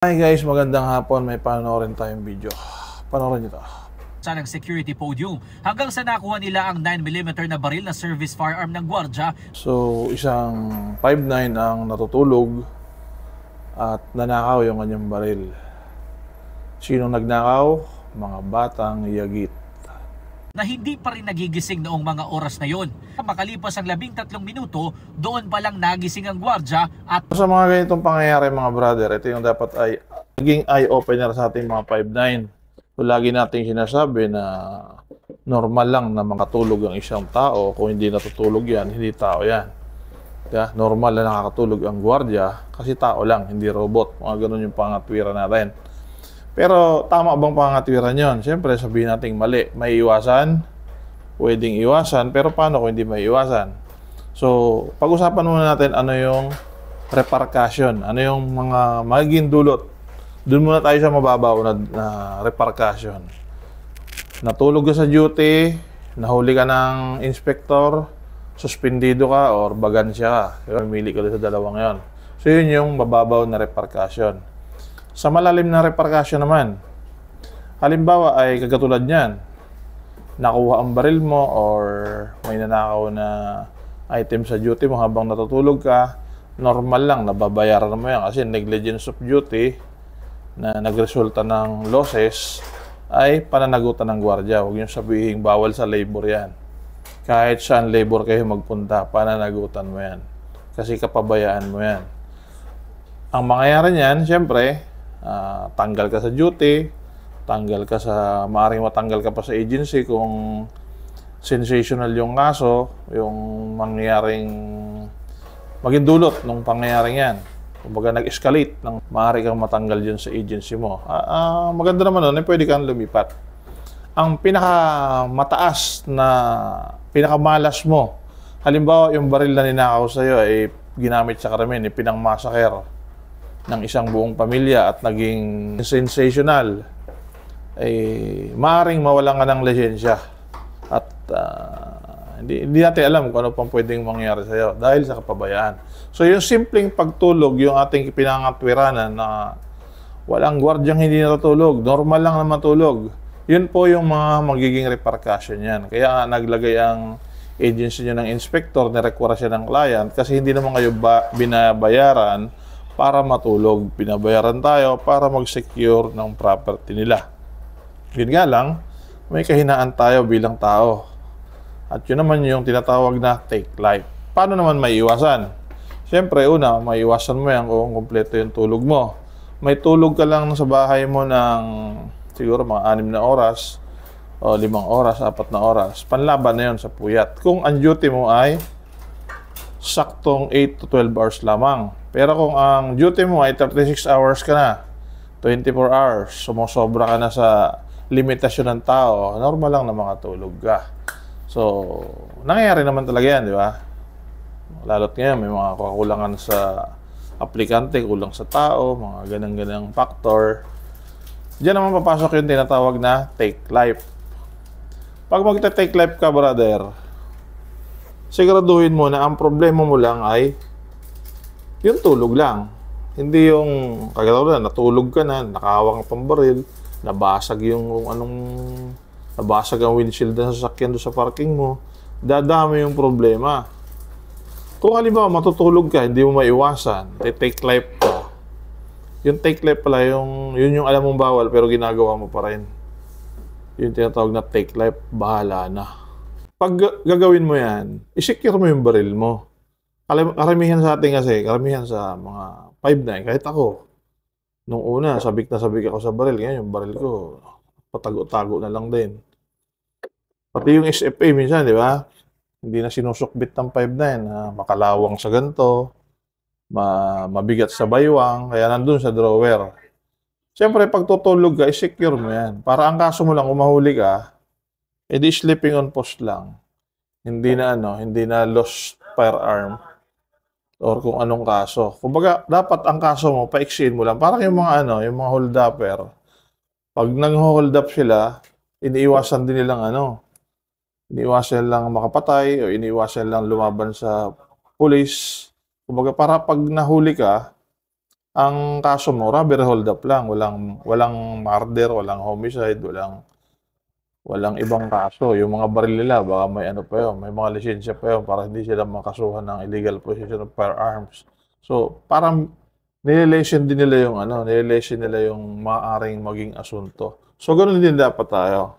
Hi guys, magandang hapon. May panoorin tayong video. Panoorin nyo to. Sa ng security podium hanggang sa nakuha nila ang 9mm na baril na service firearm ng gwardya. So, isang 5.9 ang natutulog at nanakaw yung kanyang baril. Sinong nagnakaw? Mga batang yagit. Na hindi pa rin nagigising noong mga oras na yon. Makalipas ang 13 minuto, doon pa lang nagising ang gwardya at Sa mga ganitong pangyayari mga brother, ito yung dapat ay naging eye-opener sa ating mga 5.9. So, lagi nating sinasabi na normal lang na makatulog ang isang tao. Kung hindi natutulog yan, hindi tao yan. Kaya normal na nakakatulog ang gwardya kasi tao lang, hindi robot. Mga ganun yung pangatwiran natin. Pero tama bang pangatwiran yon? Siyempre sabihin natin mali. May iwasan, pwedeng iwasan, pero paano kung hindi may iwasan? So, pag-usapan muna natin ano yung repercussion, ano yung mga magiging dulot. Doon muna tayo sa mababaw na repercussion. Natulog ka sa duty, nahuli ka ng inspector, suspendido ka or bagansya ka. Pumili ka doon sa dalawang yon. So, yun yung mababaw na repercussion. Sa malalim na repercussion naman, halimbawa ay kagatulad niyan, nakuha ang baril mo or may nanakaw na item sa duty mo habang natutulog ka, normal lang, nababayaran mo yan kasi negligence of duty na nagresulta ng losses ay pananagutan ng gwardiya. Huwag niyong sabihin bawal sa labor yan. Kahit saan labor kayo magpunta, pananagutan mo yan. Kasi kapabayaan mo yan. Ang mangyayari niyan, siyempre, tanggal ka sa duty, maaaring matanggal ka pa sa agency kung sensational yung kaso, yung mangyayaring maging dulot ng pangyayaring yan. Kumbaga nag-escalate, maaari kang matanggal dyan sa agency mo. Maganda naman nun, pwede kang lumipat. Ang pinakamataas na, pinakamalas mo, halimbawa yung baril na ninakaw sa'yo ay ginamit sa krimen, pinang-massacre ng isang buong pamilya at naging sensational, maaaring mawalan ka ng lisensya at hindi natin alam kung ano pang pwedeng mangyari sa iyo dahil sa kapabayaan. So yung simpleng pagtulog, yung ating pinangatwiranan na walang gwardyang hindi natutulog, normal lang na matulog, yun po yung mga magiging repercussion yan. Kaya naglagay ang agency nyo ng inspector, nirekwara siya ng client kasi hindi naman kayo binabayaran para matulog. Pinabayaran tayo para mag-secure ng property nila. Yun nga lang, may kahinaan tayo bilang tao. At yun naman yung tinatawag na take life. Paano naman maiiwasan? Siyempre, una, maiiwasan mo yan kung kumpleto yung tulog mo. May tulog ka lang sa bahay mo ng siguro mga 6 na oras o 5 oras, 4 na oras. Panlaban na yun sa puyat. Kung ang duty mo ay saktong 8 to 12 hours lamang. Pero kung ang duty mo ay 36 hours ka na, 24 hours, sumusobra ka na sa limitasyon ng tao, normal lang na makatulog ka. So, nangyayari naman talaga yan, di ba? Lalo't ngayon, may mga kakulangan sa aplikante, kulang sa tao, mga ganang-ganang factor. Diyan naman papasok yung tinatawag na take life. Pag magta-take life ka, brother, siguraduhin mo na ang problema mo lang ay yung tulog lang. Hindi yung kagalaw na natulog ka na, nakahawak ka pang baril, nabasag ang windshield ng sasakyan doon sa parking mo, dadami yung problema. Kung halimbawa matutulog ka, hindi mo maiwasan, take life ka. Yung take life pala, yun yung alam mong bawal pero ginagawa mo pa rin. Yung tinatawag na take life, bahala na. Pag gagawin mo yan, isecure mo yung baril mo. Karamihan sa atin kasi, karamihan sa mga 5.9, kahit ako, nung una, sabik na sabik ako sa baril. Ngayon, yung baril ko, patago-tago na lang din. Pati yung SFA minsan, di ba? Hindi na sinusukbit ng 5.9, makalawang sa ganito, mabigat sa baywang, kaya nandun sa drawer. Siyempre, pag tutulog ka, isecure mo yan. Para ang kaso mo lang, umahuli ka, edi sleeping on post lang. Hindi na lost firearm or kung anong kaso. Kumbaga, dapat ang kaso mo, paiksiin mo lang. Parang yung mga hold-upper. Pag nang-hold up sila, iniiwasan din nilang iniiwasan lang makapatay o iniiwasan lang lumaban sa pulis. Kumbaga, para pag nahuli ka, Ang kaso mo, robbery hold up lang, walang murder, walang homicide, walang ibang kaso. Yung mga baril nila, baka may ano pa yun, may mga lisensya pa yun para hindi sila makasuhan ng illegal possession of firearms. So, parang nilelessen din nila yung nilelessen nila yung maaaring maging asunto. So, ganoon din dapat tayo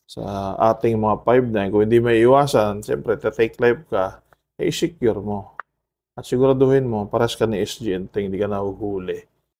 sa ating mga 5-9. Kung hindi may iwasan, siyempre, take life ka, secure mo. At siguraduhin mo, pares ka ni SG&T, hindi ka nahuhuli.